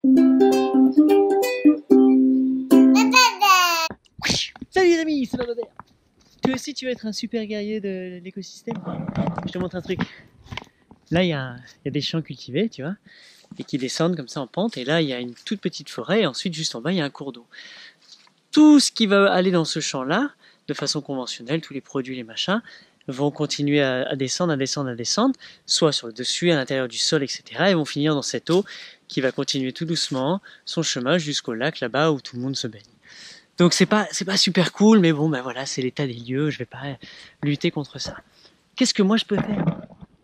Salut les amis, c'est Bababert. Toi aussi tu veux être un super guerrier de l'écosystème? Je te montre un truc. Là il y a des champs cultivés, tu vois, et qui descendent comme ça en pente, et là il y a une toute petite forêt, et ensuite juste en bas il y a un cours d'eau. Tout ce qui va aller dans ce champ-là, de façon conventionnelle, tous les produits, les machins, vont continuer à descendre, soit sur le dessus, à l'intérieur du sol, etc. et vont finir dans cette eau qui va continuer tout doucement son chemin jusqu'au lac là-bas où tout le monde se baigne. Donc c'est pas super cool, mais bon, ben voilà, c'est l'état des lieux, je vais pas lutter contre ça. Qu'est-ce que moi je peux faire?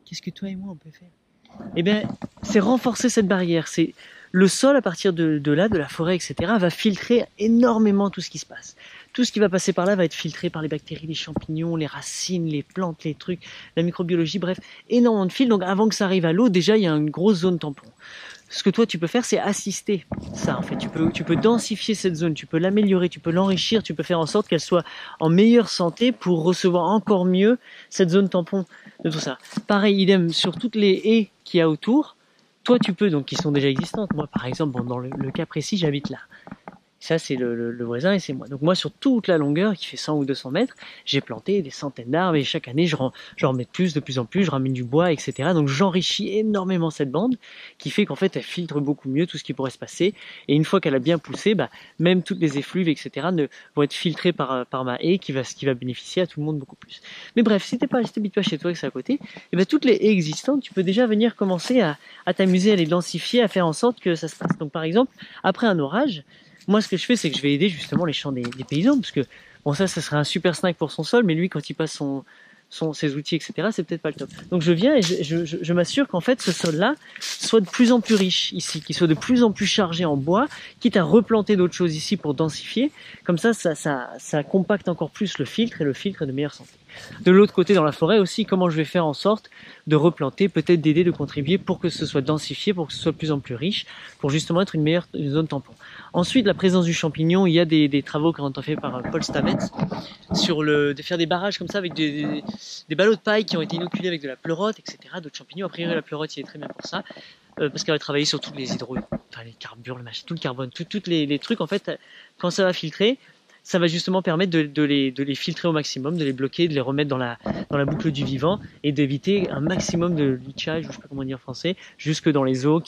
Qu'est-ce que toi et moi on peut faire? Eh bien, c'est renforcer cette barrière. C'est le sol à partir de là, de la forêt, etc., va filtrer énormément tout ce qui se passe. Tout ce qui va passer par là va être filtré par les bactéries, les champignons, les racines, les plantes, les trucs, la microbiologie, bref, énormément de fils. Donc avant que ça arrive à l'eau, déjà il y a une grosse zone tampon. Ce que toi tu peux faire, c'est assister ça en fait. Tu peux densifier cette zone, tu peux l'améliorer, tu peux l'enrichir, tu peux faire en sorte qu'elle soit en meilleure santé pour recevoir encore mieux cette zone tampon de tout ça. Pareil, idem sur toutes les haies qu'il y a autour. Toi tu peux, donc qui sont déjà existantes. Moi par exemple, bon, dans le cas précis, j'habite là. Ça, c'est le voisin et c'est moi. Donc moi, sur toute la longueur, qui fait 100 ou 200 mètres, j'ai planté des centaines d'arbres et chaque année, j'en mets de plus en plus, je ramène du bois, etc. Donc j'enrichis énormément cette bande, qui fait qu'en fait, elle filtre beaucoup mieux tout ce qui pourrait se passer. Et une fois qu'elle a bien poussé, bah, même toutes les effluves, etc. vont être filtrées par ma haie, qui va bénéficier à tout le monde beaucoup plus. Mais bref, si t'habites pas chez toi et que c'est à côté, et ben toutes les haies existantes, tu peux déjà venir commencer à t'amuser, à les densifier, à faire en sorte que ça se passe. Donc par exemple, après un orage, moi, ce que je fais, c'est que je vais aider justement les champs des paysans, parce que bon, ça serait un super snack pour son sol, mais lui, quand il passe ses outils, etc., c'est peut-être pas le top. Donc je viens et je m'assure qu'en fait, ce sol-là soit de plus en plus riche ici, qu'il soit de plus en plus chargé en bois, quitte à replanter d'autres choses ici pour densifier. Comme ça compacte encore plus le filtre, et le filtre est de meilleure santé. De l'autre côté, dans la forêt aussi, comment je vais faire en sorte de replanter, peut-être d'aider, de contribuer pour que ce soit densifié, pour que ce soit de plus en plus riche, pour justement être une zone tampon. Ensuite, la présence du champignon, il y a des travaux qui ont été faits par Paul Stamets de faire des barrages comme ça avec des ballots de paille qui ont été inoculés avec de la pleurote, etc., d'autres champignons. A priori, la pleurote, il est très bien pour ça, parce qu'elle va travailler sur tous les les carbures, le machin, tout le carbone, tous les trucs, en fait, quand ça va filtrer, ça va justement permettre de les filtrer au maximum, de les bloquer, de les remettre dans la boucle du vivant et d'éviter un maximum de leachage, je sais pas comment dire en français, jusque dans les eaux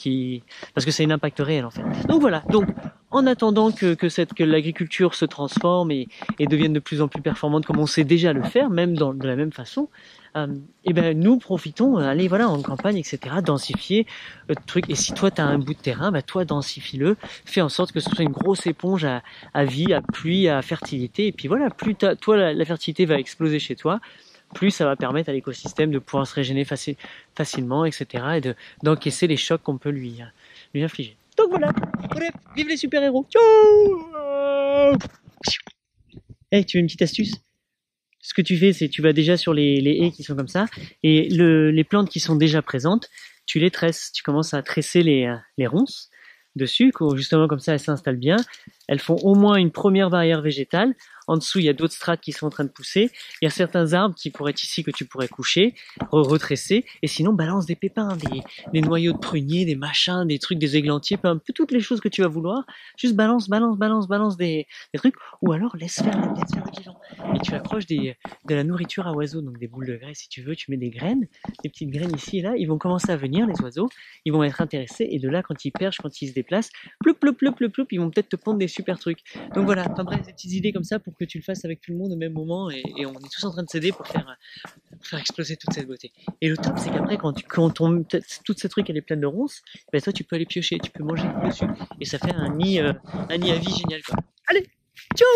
parce que c'est un impact réel en fait. Donc voilà. Donc en attendant que l'agriculture se transforme et devienne de plus en plus performante comme on sait déjà le faire, même de la même façon, et ben nous profitons, allez voilà en campagne, etc., densifier le truc. Et si toi tu as un bout de terrain, bah toi densifie-le, fais en sorte que ce soit une grosse éponge à vie, à pluie, à fertilité. Et puis voilà, plus toi la fertilité va exploser chez toi, plus ça va permettre à l'écosystème de pouvoir se régénérer facilement, etc., et d'encaisser les chocs qu'on peut lui infliger. Donc voilà, bref, vive les super-héros. Ciao. Hey, tu veux une petite astuce? Ce que tu fais, c'est tu vas déjà sur les haies qui sont comme ça, et les plantes qui sont déjà présentes, tu les tresses. Tu commences à tresser les ronces dessus, justement comme ça elles s'installent bien. Elles font au moins une première barrière végétale. En dessous, il y a d'autres strates qui sont en train de pousser. Il y a certains arbres qui pourraient être ici que tu pourrais coucher, retresser. Et sinon, balance des pépins, des noyaux de pruniers, des machins, des trucs, des églantiers, un peu toutes les choses que tu vas vouloir. Juste balance des trucs. Ou alors, laisse faire le vivant. Et tu accroches de la nourriture à oiseaux, donc des boules de graisse si tu veux. Tu mets des graines, des petites graines ici et là. Ils vont commencer à venir, les oiseaux. Ils vont être intéressés. Et de là, quand ils perchent, quand ils se déplacent, ploup, ploup, ploup, ploup, ploup, ils vont peut-être te pondre des super trucs. Donc voilà, enfin bref, des petites idées comme ça pour que tu le fasses avec tout le monde au même moment, et on est tous en train de s'aider pour faire exploser toute cette beauté. Et le top, c'est qu'après, quand toute cette truc elle est pleine de ronces, ben toi tu peux aller piocher, tu peux manger dessus, et ça fait un nid à vie génial quoi. Allez, ciao.